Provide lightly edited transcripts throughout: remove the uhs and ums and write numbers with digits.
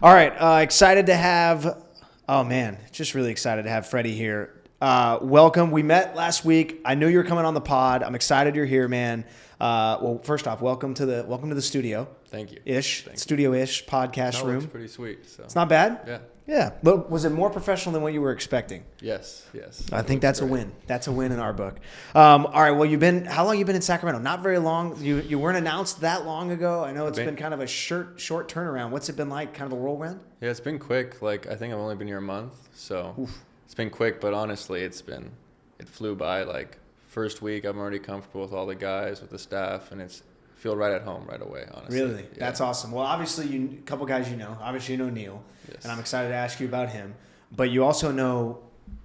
All right, excited to have, just really excited to have Freddy here. Welcome. We met last week. I knew you were coming on the pod. I'm excited you're here, man. Well, first off, welcome to the studio. Thank you. Studio-ish podcast room. It's pretty sweet. So. It's not bad? Yeah. Yeah. But was it more professional than what you were expecting? Yes. I think that's great. A win. That's a win in our book. All right. Well, how long you been in Sacramento? Not very long. You weren't announced that long ago. I know it's been kind of a short turnaround. What's it been like? Kind of a whirlwind? Yeah, it's been quick. I think I've only been here a month, so It's been quick. But honestly, it flew by. First week, I'm already comfortable with all the guys, with the staff, and feel right at home right away, honestly. Really? Yeah. That's awesome. Well, obviously, a couple guys you know. Obviously, you know Neill, yes. And I'm excited to ask you about him. But you also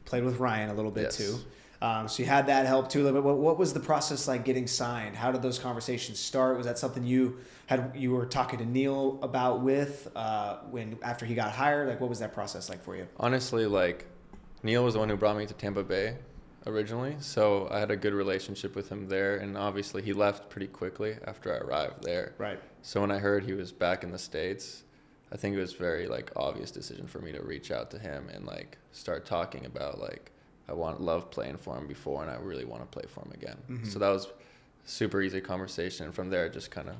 played with Ryan a little bit too. So you had that help too a little bit. What was the process like getting signed? How did those conversations start? Was that something you were talking to Neill about after he got hired? What was that process like for you? Honestly, Neill was the one who brought me to Tampa Bay originally, so I had a good relationship with him there, and obviously he left pretty quickly after I arrived there. Right. So when I heard he was back in the States, I think it was very obvious decision for me to reach out to him and start talking about I love playing for him before, and I really want to play for him again. Mm-hmm. So that was a super easy conversation, and from there it just kind of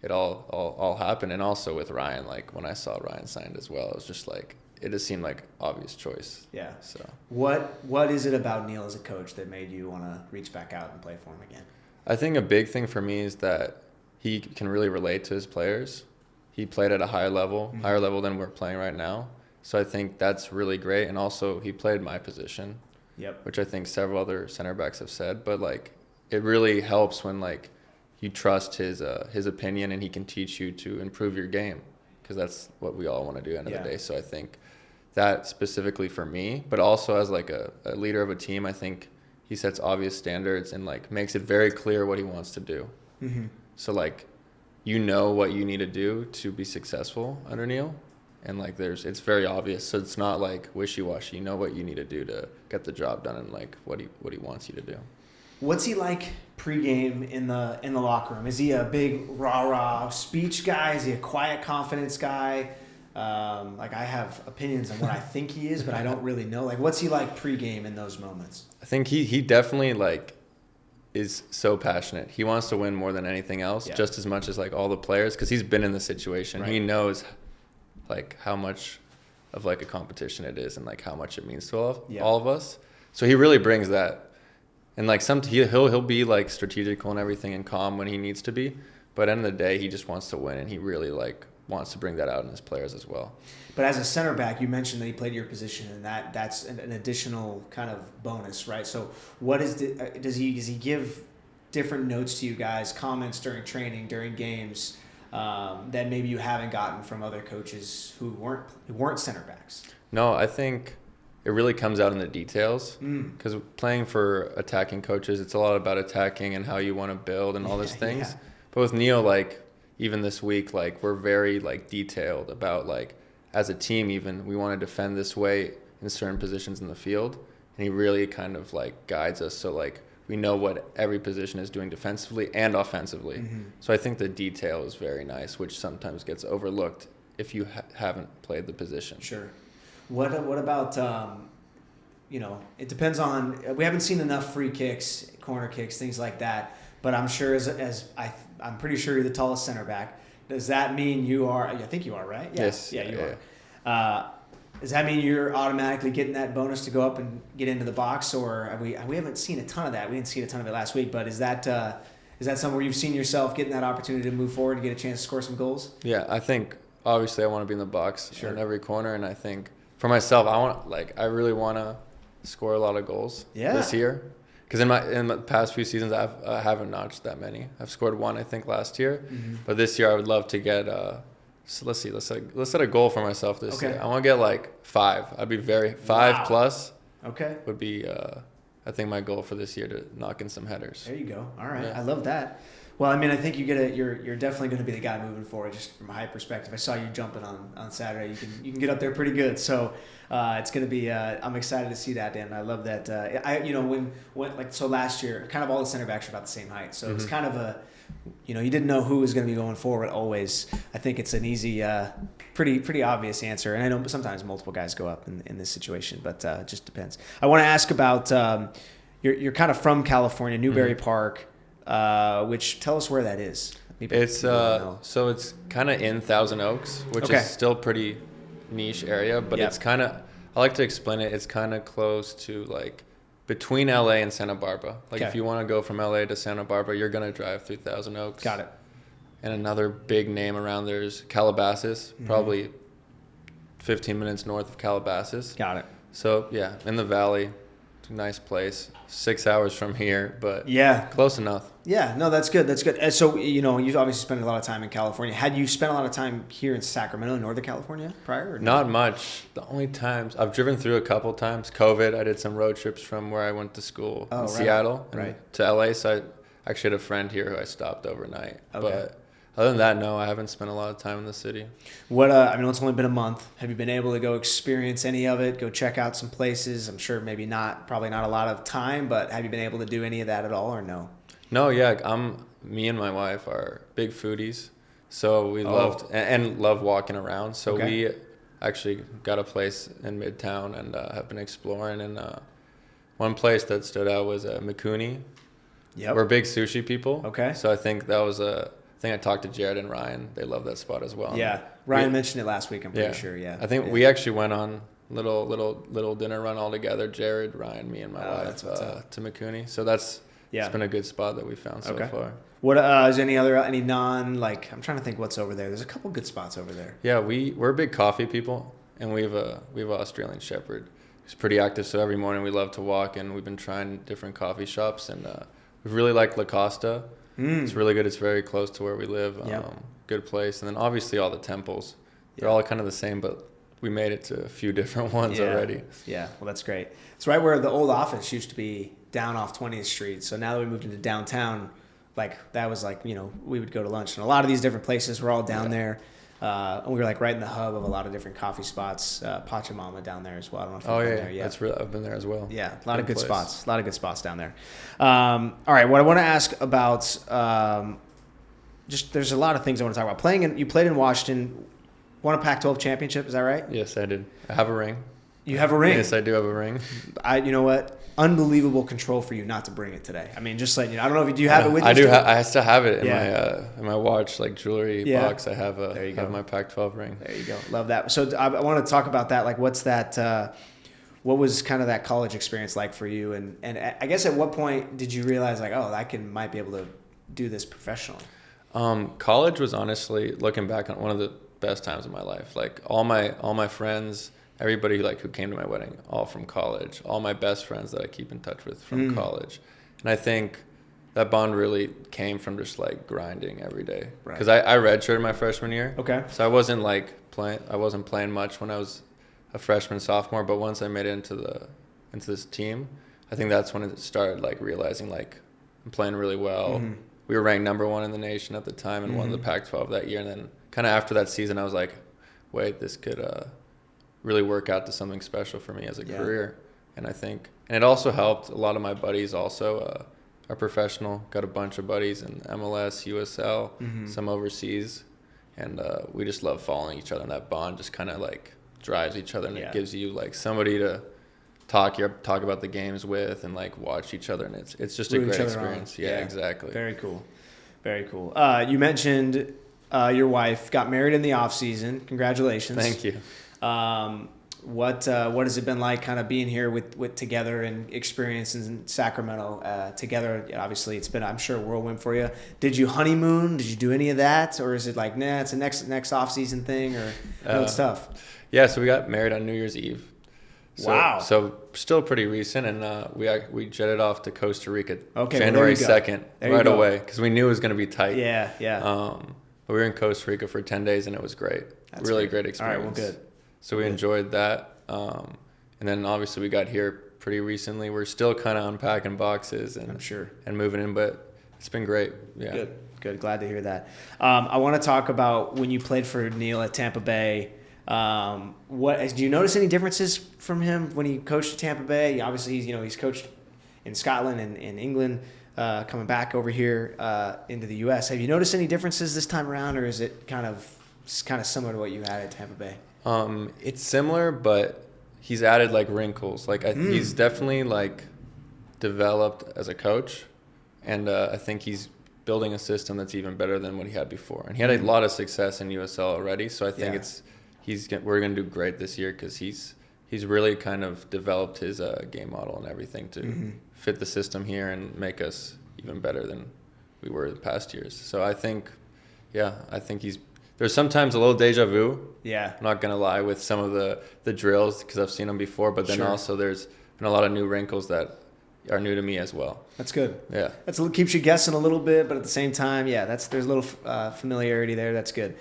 it all happened. And also with Ryan, when I saw Ryan signed as well, it was just it just seemed like obvious choice. Yeah. So what is it about Neill as a coach that made you want to reach back out and play for him again? I think a big thing for me is that he can really relate to his players. He played at a higher level than we're playing right now. So I think that's really great. And also he played my position, which I think several other center backs have said. But it really helps when you trust his opinion and he can teach you to improve your game, because that's what we all want to do at the end of the day. So I think that specifically for me, but also as a leader of a team, I think he sets obvious standards and makes it very clear what he wants to do. Mm-hmm. So you know what you need to do to be successful under Neill, and it's very obvious. So it's not wishy-washy. You know what you need to do to get the job done and what he wants you to do. What's he like pregame in the locker room? Is he a big rah-rah speech guy? Is he a quiet confidence guy? I have opinions on what I think he is, but I don't really know. What's he like pregame in those moments? I think he definitely is so passionate. He wants to win more than anything else, just as much as all the players, because he's been in the situation. Right. He knows how much of a competition it is and how much it means to all of us. So he really brings that. And he'll be strategical and everything and calm when he needs to be, but at the end of the day, he just wants to win, and he really wants to bring that out in his players as well. But as a center back, you mentioned that he played your position, and that's an additional kind of bonus, right? So what does he give different notes to you guys, comments during training, during games, that maybe you haven't gotten from other coaches who weren't center backs? No, I think it really comes out in the details, because playing for attacking coaches, it's a lot about attacking and how you want to build and all those things. Yeah. But with Neill, even this week, we're very detailed about as a team, even we want to defend this way in certain positions in the field, and he really kind of guides us so we know what every position is doing defensively and offensively. Mm-hmm. So I think the detail is very nice, which sometimes gets overlooked if you haven't played the position. Sure. What about, it depends on, we haven't seen enough free kicks, corner kicks, things like that, but I'm sure I'm pretty sure you're the tallest center back. Does that mean you are, I think you are, right? Yeah. Yes. Yeah, you are. Does that mean you're automatically getting that bonus to go up and get into the box, or we haven't seen a ton of that. We didn't see a ton of it last week, but is that somewhere where you've seen yourself getting that opportunity to move forward and get a chance to score some goals? Yeah, I think obviously I want to be in the box in every corner, and I think for myself, I really want to score a lot of goals this year. Because in the past few seasons, I haven't notched that many. I've scored one, I think, last year. Mm-hmm. But this year, I would love to get. So let's see. Let's set a goal for myself this year. I want to get 5. I'd be very 5 plus. Okay. Would be I think my goal for this year to knock in some headers. There you go. All right. Yeah. I love that. Well, I think you're definitely going to be the guy moving forward, just from a height perspective. I saw you jumping on Saturday. You can get up there pretty good. So it's going to be. I'm excited to see that, Dan. I love that. So last year, kind of all the center backs are about the same height. So it's kind of you didn't know who was going to be going forward always. I think it's an easy, pretty obvious answer. And I know sometimes multiple guys go up in this situation, but it just depends. I want to ask about you're kind of from California, Newbury Park, which tell us where that is. It's so it's kind of in Thousand Oaks, which is still pretty niche area, but it's kind of, I like to explain it. It's kind of close to like between LA and Santa Barbara. Like if you want to go from LA to Santa Barbara, you're going to drive through Thousand Oaks. Got it. And another big name around there is Calabasas, probably 15 minutes north of Calabasas. Got it. So yeah, in the valley, it's a nice place. 6 hours from here, but close enough. Yeah, no, that's good. That's good. So, you've obviously spent a lot of time in California. Had you spent a lot of time here in Sacramento, Northern California prior? Or Not much. The only times I've driven through a couple times. COVID, I did some road trips from where I went to school in Seattle to LA. So I actually had a friend here who I stopped overnight. Okay. But other than that, no, I haven't spent a lot of time in the city. What? It's only been a month. Have you been able to go experience any of it? Go check out some places? I'm sure probably not a lot of time, but have you been able to do any of that at all, or no? No, yeah, me and my wife are big foodies, so we love walking around. So we actually got a place in Midtown and have been exploring. And one place that stood out was Mikuni. Yep. We're big sushi people. Okay. So I think that was I think I talked to Jared and Ryan. They love that spot as well. Yeah, Ryan mentioned it last week. I'm pretty sure. Yeah. I think we actually went on little dinner run all together. Jared, Ryan, me, and my wife to Mikuni. So it's been a good spot that we found so far. What is any I'm trying to think what's over there. There's a couple good spots over there. Yeah, we're big coffee people, and we have an Australian Shepherd who's pretty active. So every morning we love to walk, and we've been trying different coffee shops, and we really like La Costa. It's really good. It's very close to where we live. Good place. And then obviously all the temples. They're all kind of the same, but we made it to a few different ones already. Yeah, well, that's great. It's right where the old office used to be, down off 20th Street. So now that we moved into downtown, that was we would go to lunch. And a lot of these different places were all down there. And we were right in the hub of a lot of different coffee spots. Pachamama down there as well. I don't know if you've been there yet. I've been there as well. Yeah, a lot of good spots. A lot of good spots down there. All right, what I want to ask about, there's a lot of things I want to talk about. You played in Washington, won a Pac-12 championship. Is that right? Yes, I did. I have a ring. You have a ring? Yes, I do have a ring. You know what? Unbelievable control for you not to bring it today. I mean, just letting you know. I don't know if you have it with you. I do. I still have it in my watch, jewelry box. I have my Pac-12 ring. There you go. Love that. So I want to talk about that. What's that? What was kind of that college experience like for you? And I guess at what point did you realize might be able to do this professionally? College was honestly, looking back on, one of the best times of my life. All my friends. Everybody who came to my wedding, all from college. All my best friends that I keep in touch with from college. And I think that bond really came from just grinding every day. Because I redshirted my freshman year. Okay. So I wasn't playing much when I was a freshman, sophomore. But once I made it into this team, I think that's when it started realizing I'm playing really well. Mm-hmm. We were ranked number 1 in the nation at the time and won the Pac-12 that year. And then kind of after that season, I was like, wait, this could really work out to something special for me as a career. And I think, and it also helped, a lot of my buddies also are professional, got a bunch of buddies in MLS, USL, some overseas, and we just love following each other, and that bond just kind of drives each other, and it gives you somebody to talk about the games with and watch each other, and it's just a great experience. Yeah, exactly. Very cool. Very cool. You mentioned your wife got married in the off season. Congratulations. Thank you. What has it been like kind of being here with together and experiences in Sacramento together? Obviously it's been, I'm sure, a whirlwind for you. Did you honeymoon? Did you do any of that? Or is it it's a next off season thing, or it's tough? Yeah. So we got married on New Year's Eve. Wow. So still pretty recent. And, we jetted off to Costa Rica January 2nd right away, because we knew it was going to be tight. Yeah. But we were in Costa Rica for 10 days and it was great. That's really great experience. All right. Well, good. So we enjoyed that. And then obviously we got here pretty recently. We're still kind of unpacking boxes and, I'm sure, and moving in, but it's been great. Yeah. Good. Glad to hear that. I want to talk about when you played for Neill at Tampa Bay. Do you notice any differences from him when he coached at Tampa Bay? Obviously, he's coached in Scotland and in England. coming back over here into the U.S. Have you noticed any differences this time around, or is it kind of similar to what you had at Tampa Bay? It's similar, but he's added like wrinkles. Like he's definitely like developed as a coach, and I think he's building a system that's even better than what he had before. And he had a lot of success in USL already, so I think we're going to do great this year because he's really kind of developed his game model and everything to fit the system here and make us even better than we were the past years. So I think there's sometimes a little deja vu. Yeah. I'm not going to lie with some of the drills because I've seen them before, but then also there's been a lot of new wrinkles that are new to me as well. That's good. Yeah. Keeps you guessing a little bit, but at the same time, there's a little familiarity there. That's good.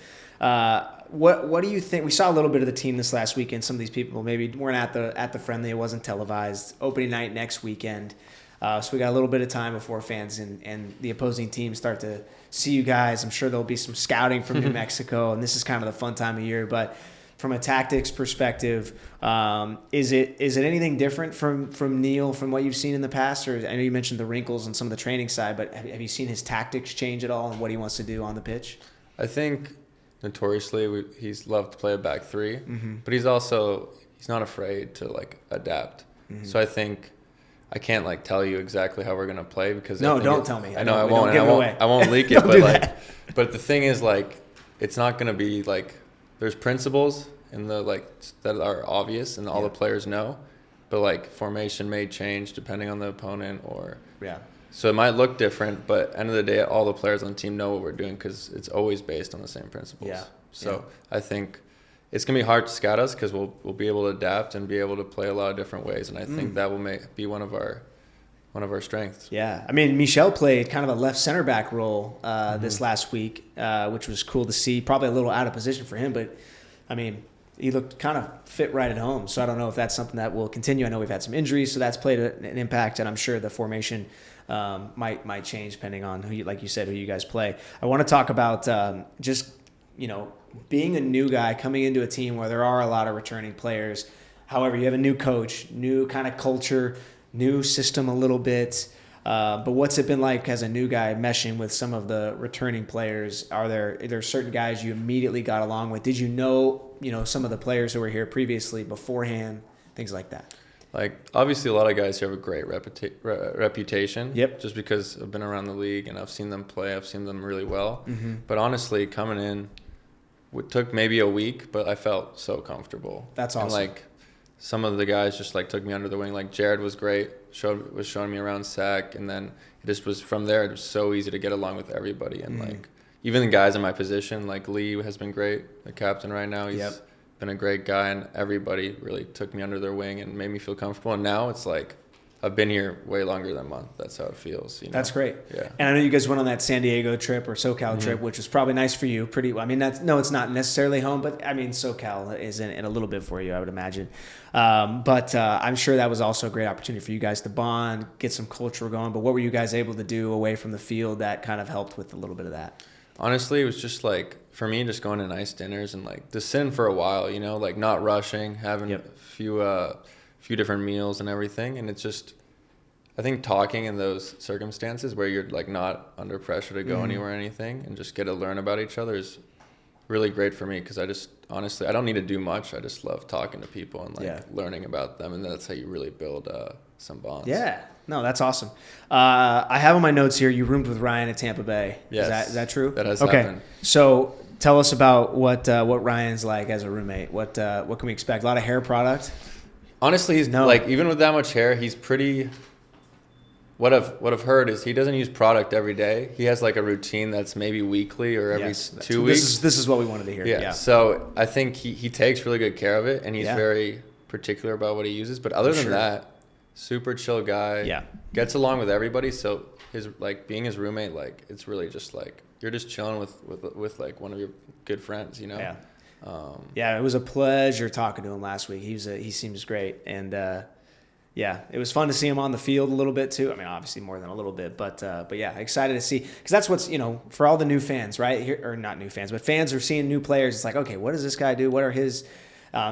What do you think? We saw a little bit of the team this last weekend. Some of these people maybe weren't at the friendly. It wasn't televised. Opening night next weekend. So we got a little bit of time before fans and the opposing teams start to see you guys. I'm sure there'll be some scouting from New Mexico, and this is kind of the fun time of year. But from a tactics perspective, is it anything different from Neill from what you've seen in the past? Or I know you mentioned the wrinkles and some of the training side, but have you seen his tactics change at all and what he wants to do on the pitch? I think notoriously he's loved to play a back three, but he's not afraid to like adapt. So I think I can't like tell you exactly how we're gonna play because don't tell me. I know I won't. I won't leak it. But the thing is like it's not gonna be like there's principles in the like that are obvious and all the players know, but like formation may change depending on the opponent so it might look different, but end of the day, all the players on the team know what we're doing because it's always based on the same principles. I think it's going to be hard to scout us because we'll be able to adapt and be able to play a lot of different ways, and I think that will be one of our strengths. Yeah, I mean, Michel played kind of a left center back role this last week, which was cool to see. Probably a little out of position for him, but I mean, he looked kind of fit right at home. So I don't know if that's something that will continue. I know we've had some injuries, so that's played an impact, and I'm sure the formation might change depending on who you guys play. I want to talk about just being a new guy coming into a team where there are a lot of returning players. However, you have a new coach, new kind of culture, new system a little bit. But what's it been like as a new guy meshing with some of the returning players? Are there certain guys you immediately got along with? Did you know some of the players who were here previously beforehand, things like that? Like, obviously, a lot of guys who have a great reputation. Yep. Just because I've been around the league and I've seen them play. I've seen them really well. But honestly, coming in, it took maybe a week, but I felt so comfortable. That's awesome. And, like, some of the guys just, like, took me under the wing. Like, Jared was great, was showing me around Sac. And then it just was from there, it was so easy to get along with everybody. And, like, even the guys in my position, like Lee has been great, the captain right now. He's been a great guy, and everybody really took me under their wing and made me feel comfortable. And now it's like I've been here way longer than a month. That's how it feels. That's great. Yeah. And I know you guys went on that San Diego trip or SoCal trip, which was probably nice for you. I mean, it's not necessarily home, but I mean, SoCal is in a little bit for you, I would imagine. But I'm sure that was also a great opportunity for you guys to bond, get some culture going. But what were you guys able to do away from the field that kind of helped with a little bit of that? Honestly, it was just like, for me, just going to nice dinners and like just sitting for a while, like not rushing, having a few different meals and everything. And it's just, I think talking in those circumstances where you're like not under pressure to go anywhere or anything and just get to learn about each other is really great for me because I just, honestly, I don't need to do much. I just love talking to people and like learning about them. And that's how you really build some bonds. Yeah. No, that's awesome. I have on my notes here, you roomed with Ryan at Tampa Bay. Yes. Is that true? That has happened. So tell us about what Ryan's like as a roommate. What can we expect? A lot of hair product? Honestly, he's like, even with that much hair, he's pretty... What I've heard is he doesn't use product every day. He has like a routine that's maybe weekly or every 2 weeks. This is what we wanted to hear. Yeah. So I think he takes really good care of it, and he's very particular about what he uses. But other than that, super chill guy. Yeah. Gets along with everybody. So his like being his roommate, like it's really just like you're just chilling with like one of your good friends, Yeah. It was a pleasure talking to him last week. He seems great, and it was fun to see him on the field a little bit too. I mean, obviously more than a little bit, but excited to see, because that's what's, for all the new fans, right? Or not new fans, but fans are seeing new players. It's like, okay, what does this guy do? What are his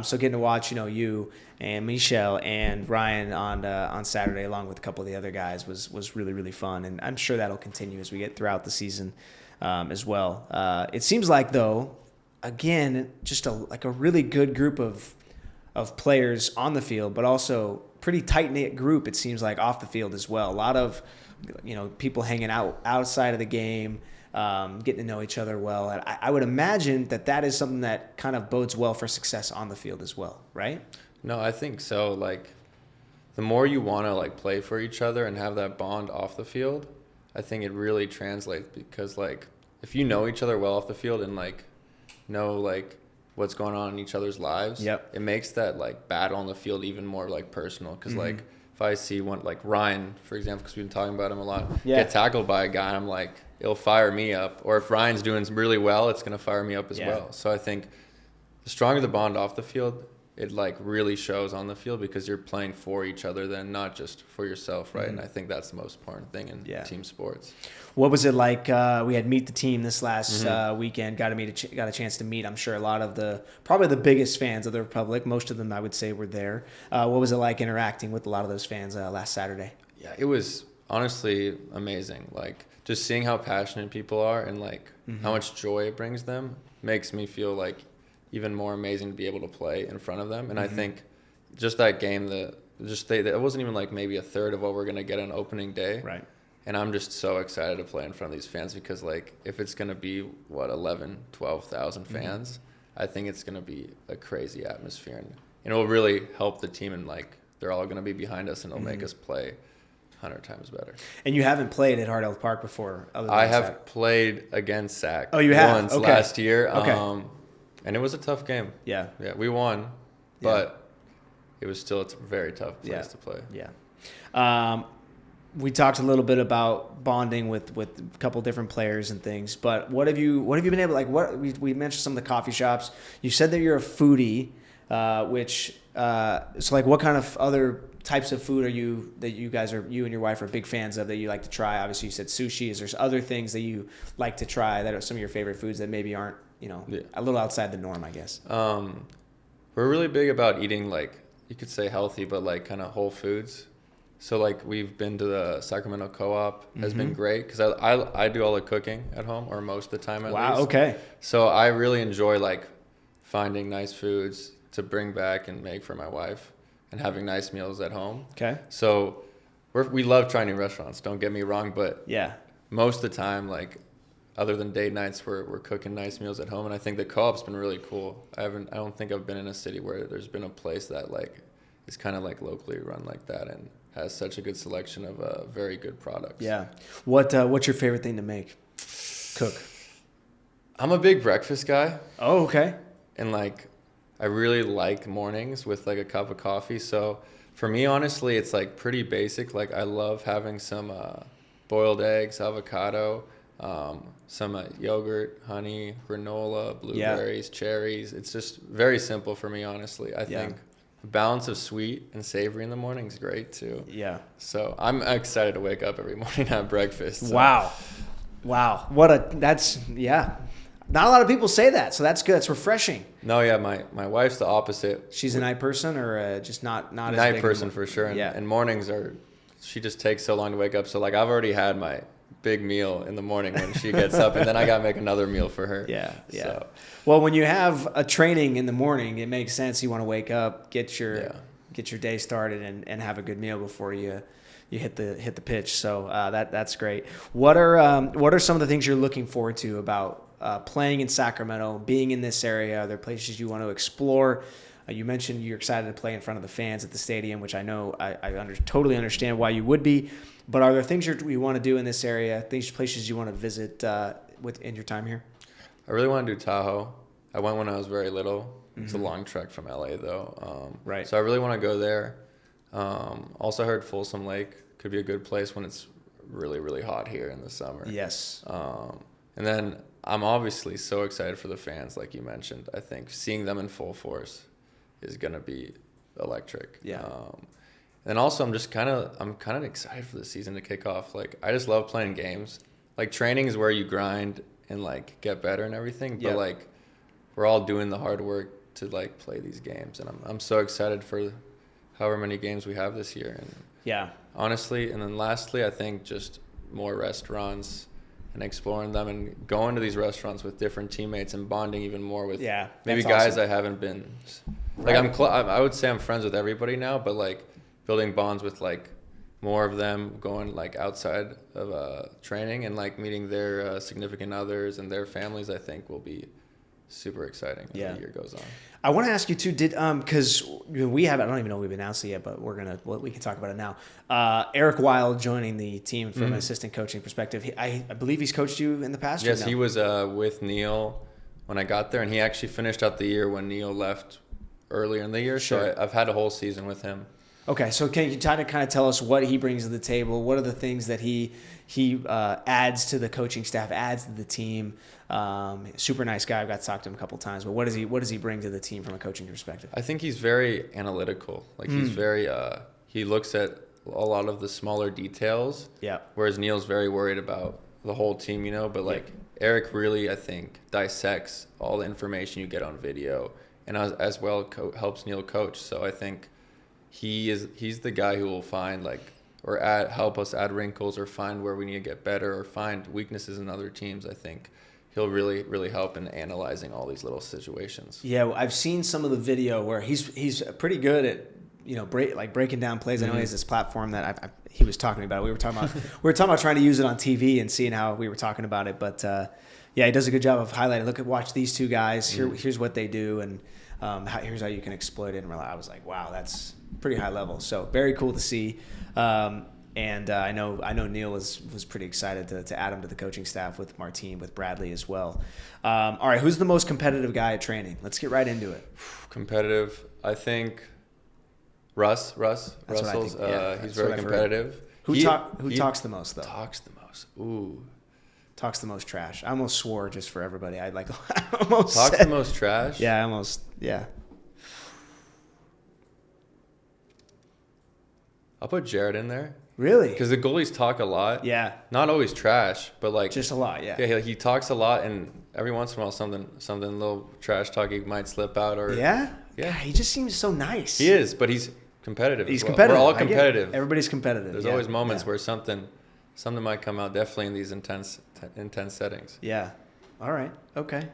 So getting to watch, you and Michelle and Ryan on Saturday, along with a couple of the other guys, was really, really fun. And I'm sure that'll continue as we get throughout the season as well. It seems like, though, again, just a really good group of players on the field, but also pretty tight-knit group, it seems like, off the field as well. A lot of, people hanging out outside of the game, getting to know each other well. And I would imagine that is something that kind of bodes well for success on the field as well, right? No, I think so. The more you want to, play for each other and have that bond off the field, I think it really translates because, if you know each other well off the field and, know, what's going on in each other's lives, it makes that, battle on the field even more, personal. Because, if I see one, Ryan, for example, because we've been talking about him a lot, get tackled by a guy, and I'm it'll fire me up. Or if Ryan's doing really well, it's going to fire me up as well. So I think the stronger the bond off the field, it really shows on the field because you're playing for each other then, not just for yourself, right? And I think that's the most important thing in team sports. What was it like? We had Meet the Team this last weekend. Got a chance to meet, I'm sure, a lot of probably the biggest fans of the Republic. Most of them, I would say, were there. What was it like interacting with a lot of those fans last Saturday? Yeah, it was honestly amazing. Just seeing how passionate people are and how much joy it brings them makes me feel even more amazing to be able to play in front of them. And I think just that game, it wasn't even maybe a third of what we're going to get on opening day. Right. And I'm just so excited to play in front of these fans because if it's going to be 12,000 fans, I think it's going to be a crazy atmosphere and it will really help the team and they're all going to be behind us and it'll make us play 100 times better. And you haven't played at Hard Elk Park before? I have played against Sac. Oh, you have? Once last year. Okay. And it was a tough game. Yeah. Yeah, we won, but it was still a very tough place to play. Yeah. We talked a little bit about bonding with a couple different players and things, but what have you been able to, we mentioned some of the coffee shops. You said that you're a foodie, so what kind of other types of food you and your wife are big fans of that you like to try? Obviously you said sushi. Is there other things that you like to try that are some of your favorite foods that maybe aren't, a little outside the norm, I guess? We're really big about eating you could say healthy, but kind of whole foods. So we've been to the Sacramento Co-op, has been great because I do all the cooking at home, or most of the time at least. Wow, okay. So I really enjoy finding nice foods to bring back and make for my wife and having nice meals at home. Okay. So we love trying new restaurants, don't get me wrong, but most of the time, other than date nights, we're cooking nice meals at home, and I think the Co-op's been really cool. I don't think I've been in a city where there's been a place that is kind of locally run like that and has such a good selection of very good products. Yeah. What's your favorite thing to make? Cook. I'm a big breakfast guy. Oh, okay. And I really like mornings with a cup of coffee. So for me, honestly, it's pretty basic. I love having some boiled eggs, avocado, some yogurt, honey, granola, blueberries, cherries. It's just very simple for me, honestly. I think the balance of sweet and savory in the morning is great too. Yeah. So I'm excited to wake up every morning and have breakfast. So. Wow. Not a lot of people say that, so that's good. It's refreshing. No, yeah, my wife's the opposite. She's a night person, or just not as night big person for sure. And mornings she just takes so long to wake up. So I've already had my big meal in the morning when she gets up, and then I gotta make another meal for her. Yeah. So. Well, when you have a training in the morning, it makes sense. You want to wake up, get your day started, and have a good meal before you hit the pitch. So that's great. What are some of the things you're looking forward to about playing in Sacramento, being in this area? Are there places you want to explore? You mentioned you're excited to play in front of the fans at the stadium, which I know I totally understand why you would be. But are there things you want to do in this area, places you want to visit in your time here? I really want to do Tahoe. I went when I was very little. It's a long trek from LA, though. Right. So I really want to go there. Also, I heard Folsom Lake could be a good place when it's really, really hot here in the summer. Yes. And then I'm obviously so excited for the fans, like you mentioned. I think seeing them in full force is going to be electric. Yeah. And also, I'm kind of excited for the season to kick off. I just love playing games. Training is where you grind and get better and everything. But we're all doing the hard work to like play these games, and I'm so excited for however many games we have this year. And yeah, honestly, and then lastly, I think just more restaurants and exploring them and going to these restaurants with different teammates and bonding even more with maybe guys awesome. I haven't been like I would say I'm friends with everybody now, but like building bonds with like more of them, going like outside of training and like meeting their significant others and their families, I think will be super exciting as the year goes on. I want to ask you too, because we haven't, I don't even know if we've announced it yet, but we can talk about it now. Eric Weil joining the team from an assistant coaching perspective. I believe he's coached you in the past? Yes, he was with Neill when I got there, and he actually finished out the year when Neill left earlier in the year. Sure. So I've had a whole season with him. Okay, so can you kind of tell us what he brings to the table? What are the things that he adds to the coaching staff, adds to the team? Super nice guy. I've got to talk to him a couple times. But what does he bring to the team from a coaching perspective? I think he's very analytical. Like he's very he looks at a lot of the smaller details. Yeah. Whereas Neil's very worried about the whole team, But like Eric really, I think, dissects all the information you get on video, and as well helps Neill coach. So I think he's the guy who will find help us add wrinkles or find where we need to get better or find weaknesses in other teams. I think he'll really, really help in analyzing all these little situations. Yeah, I've seen some of the video where he's pretty good at breaking down plays. I know he has this platform that he was talking about. We were talking about trying to use it on TV and seeing how we were talking about it. But he does a good job of highlighting. Watch these two guys. Here's what they do, and here's how you can exploit it. And I was like, wow, that's pretty high level. So very cool to see. And I know Neill was pretty excited to add him to the coaching staff with Martine, with Bradley as well. All right, who's the most competitive guy at training? Let's get right into it. Competitive, I think Russell's. He's very competitive. Who talks the most though? Talks the most. Ooh. Talks the most trash. I almost swore just for everybody. I almost talks the most trash. Yeah, I almost. Yeah. I'll put Jared in there. Really? Because the goalies talk a lot. Yeah. Not always trash, but just a lot. Yeah. Yeah, he talks a lot, and every once in a while something little trash talk he might slip out or. Yeah. Yeah. God, he just seems so nice. He is, but he's competitive. He's competitive. We're all competitive. Everybody's competitive. There's always moments where something might come out. Definitely in these intense settings. Yeah. All right. Okay.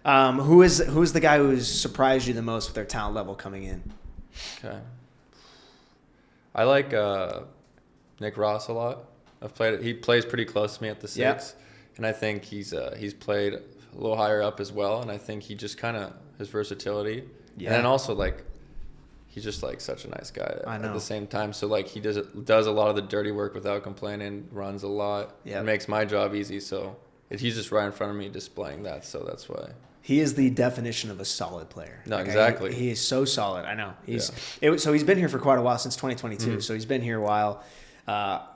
Who's the guy who's surprised you the most with their talent level coming in? Okay. I like Nick Ross a lot. He plays pretty close to me at the 6, and I think he's played a little higher up as well. And I think he just kind of his versatility, and then also he's just such a nice guy at the same time. So he does a lot of the dirty work without complaining, runs a lot, and makes my job easy. So he's just right in front of me displaying that. So that's why. He is the definition of a solid player. No, exactly. He is so solid. I know. So he's been here for quite a while, since 2022. Mm-hmm. So he's been here a while.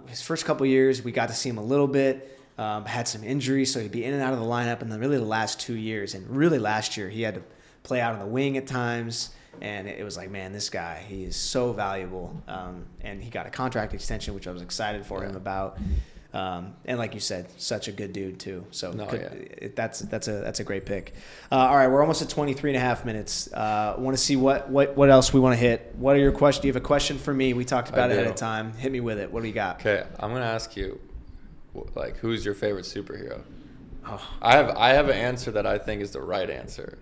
His first couple of years, we got to see him a little bit. Had some injuries, so he'd be in and out of the lineup. And then really the last 2 years, and really last year, he had to play out on the wing at times. And it was like, man, this guy, he is so valuable. And he got a contract extension, which I was excited for him about. And like you said, such a good dude too. So that's a great pick. All right, we're almost at 23 and a half minutes. Want to see what else we want to hit. What are your questions? Do you have a question for me? We talked about it ahead of time. Hit me with it. What do you got? Okay, I'm gonna ask you, who's your favorite superhero? Oh. I have an answer that I think is the right answer.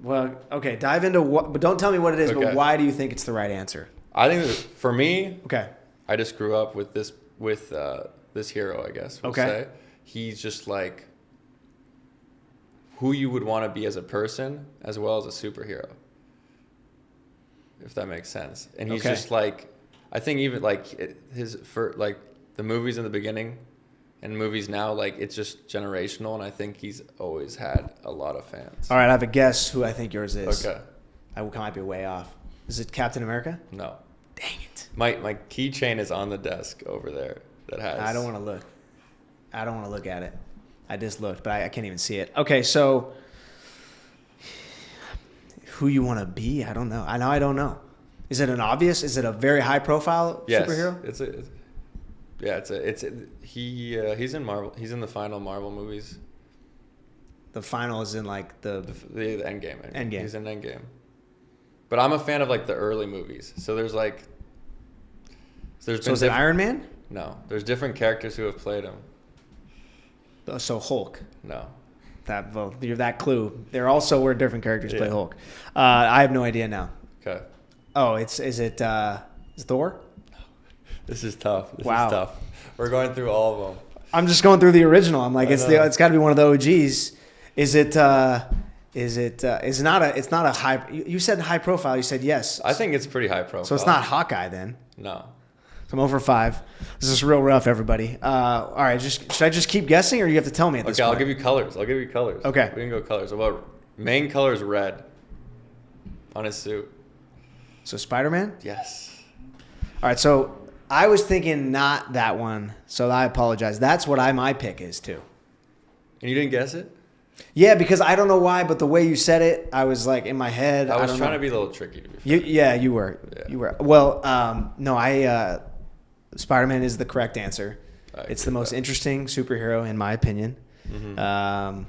Well, okay, dive into what, but don't tell me what it is. Okay. But why do you think it's the right answer? I think for me, I just grew up with this hero, I guess we'll say. He's just who you would want to be as a person as well as a superhero, if that makes sense. And he's just I think even the movies in the beginning and movies now, it's just generational, and I think he's always had a lot of fans. All right, I have a guess who I think yours is. Okay. I might be way off. Is it Captain America? No. Dang it. My keychain is on the desk over there. I don't want to look. I don't want to look at it. I just looked, but I can't even see it. Okay, so who you want to be? I don't know. I don't know. Is it Is it a very high profile superhero? He's in Marvel. He's in the final Marvel movies. The final is in the Endgame. Endgame. He's in Endgame. But I'm a fan of like the early movies. So there's like, So is it Iron Man? No, there's different characters who have played him. So Hulk. No. You're that clue. There also were different characters play Hulk. I have no idea now. Okay. Oh, is it Thor? This is tough. This Wow. is tough. We're going through all of them. I'm just going through the original. I'm like, it's got to be one of the OGs. It's not a high. You said high profile. You said yes. I think it's pretty high profile. So it's not Hawkeye then. No. So I'm over 5. This is real rough, everybody. All right, should I just keep guessing, or do you have to tell me at this point? I'll give you colors. Okay. We can go colors. About main color is red on his suit. So Spider-Man? Yes. All right, so I was thinking not that one, so I apologize. That's what my pick is too. And you didn't guess it? Yeah, because I don't know why, but the way you said it, I was like in my head. I was trying to be a little tricky to be fair. You were. Yeah. You were. Well, no, Spider-Man is the correct answer. It's the most interesting superhero in my opinion. Mm-hmm.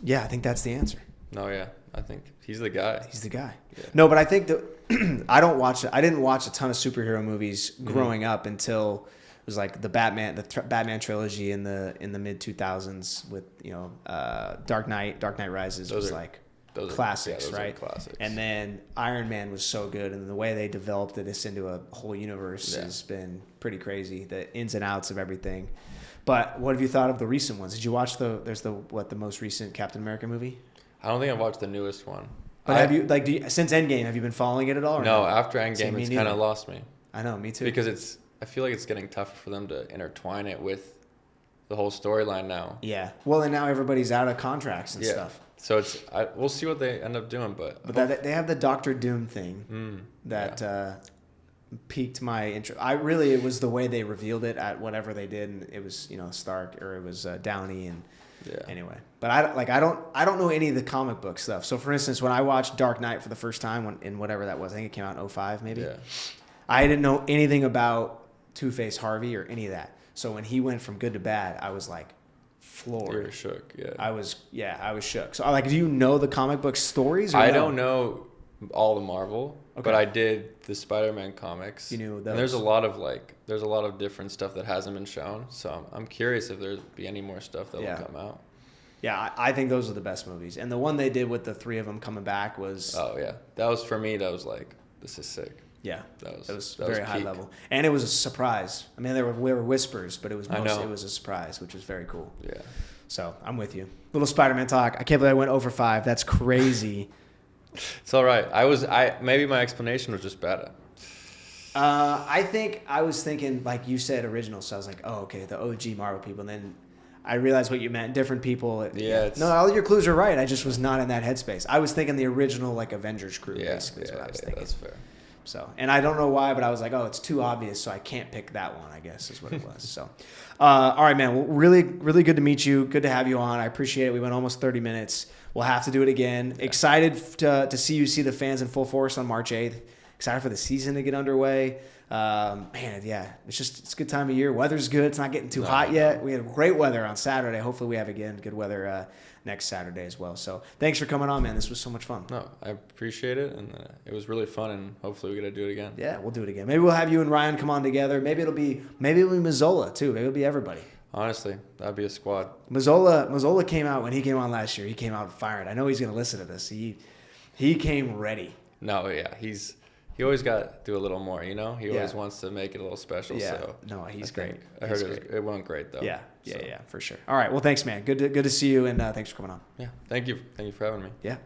Yeah, I think that's the answer. No, yeah. I think he's the guy. He's the guy. Yeah. No, but I think that I didn't watch a ton of superhero movies growing up until it was like the Batman trilogy in the mid 2000s with Dark Knight Rises was like classics, right? Classics. And then Iron Man was so good, and the way they developed this into a whole universe has been pretty crazy. The ins and outs of everything. But what have you thought of the recent ones? Did you watch the most recent Captain America movie? I don't think I've watched the newest one. But have you since Endgame? Have you been following it at all? Or no, after Endgame, it's kind of lost me. I know, me too. Because I feel like it's getting tougher for them to intertwine it with the whole storyline now. Yeah. Well, and now everybody's out of contracts and stuff. So we'll see what they end up doing, but they have the Doctor Doom thing that piqued my interest. It was the way they revealed it at whatever they did, and it was Stark or it was Downey and anyway. But I don't know any of the comic book stuff. So for instance, when I watched Dark Knight for the first time in whatever that was, I think it came out in 2005 maybe. Yeah. I didn't know anything about Two-Face Harvey or any of that. So when he went from good to bad, I was like floored. You were shook, yeah. I was shook. So do you know the comic book stories? Or I don't know all the Marvel, okay. But I did the Spider-Man comics. You knew those. And there's a lot of different stuff that hasn't been shown. So I'm curious if there'll be any more stuff that will come out. Yeah, I think those are the best movies. And the one they did with the 3 of them coming back was... Oh, yeah. That was, for me, that was like, this is sick. Yeah, that was very high level. And it was a surprise. I mean, there were whispers, but it was a surprise, which was very cool. Yeah. So I'm with you. Little Spider-Man talk. I can't believe I went over 5. That's crazy. It's all right. Maybe my explanation was just better. I think I was thinking, like you said, original. So I was like, oh, okay, the OG Marvel people. And then I realized what you meant. Different people. Yeah. No, all your clues are right. I just was not in that headspace. I was thinking the original, like Avengers crew. Basically, is what I was thinking. That's fair. So, and I don't know why, but I was like, oh, it's too obvious, so I can't pick that one, I guess is what it was. So, all right, man. Well, really, really good to meet you. Good to have you on. I appreciate it. We went almost 30 minutes. We'll have to do it again. Yeah. Excited to see the fans in full force on March 8th. Excited for the season to get underway. Man, yeah, it's a good time of year. Weather's good. It's not getting too hot yet. We had great weather on Saturday. Hopefully we have again good weather next Saturday as well. So thanks for coming on, man. This was so much fun. No, I appreciate it, and it was really fun, and hopefully we get to do it again. Yeah, we'll do it again. Maybe we'll have you and Ryan come on together. Maybe it'll be Mazzola too. Maybe it'll be everybody. Honestly, that'd be a squad. Mazzola came out when he came on last year. He came out firing. I know he's going to listen to this. He came ready. No, yeah, he always got to do a little more, He always wants to make it a little special. Yeah. So no, he's great. I heard it went great though. Yeah, yeah, for sure. All right, well, thanks, man. Good to see you, and thanks for coming on. Yeah, thank you for having me. Yeah.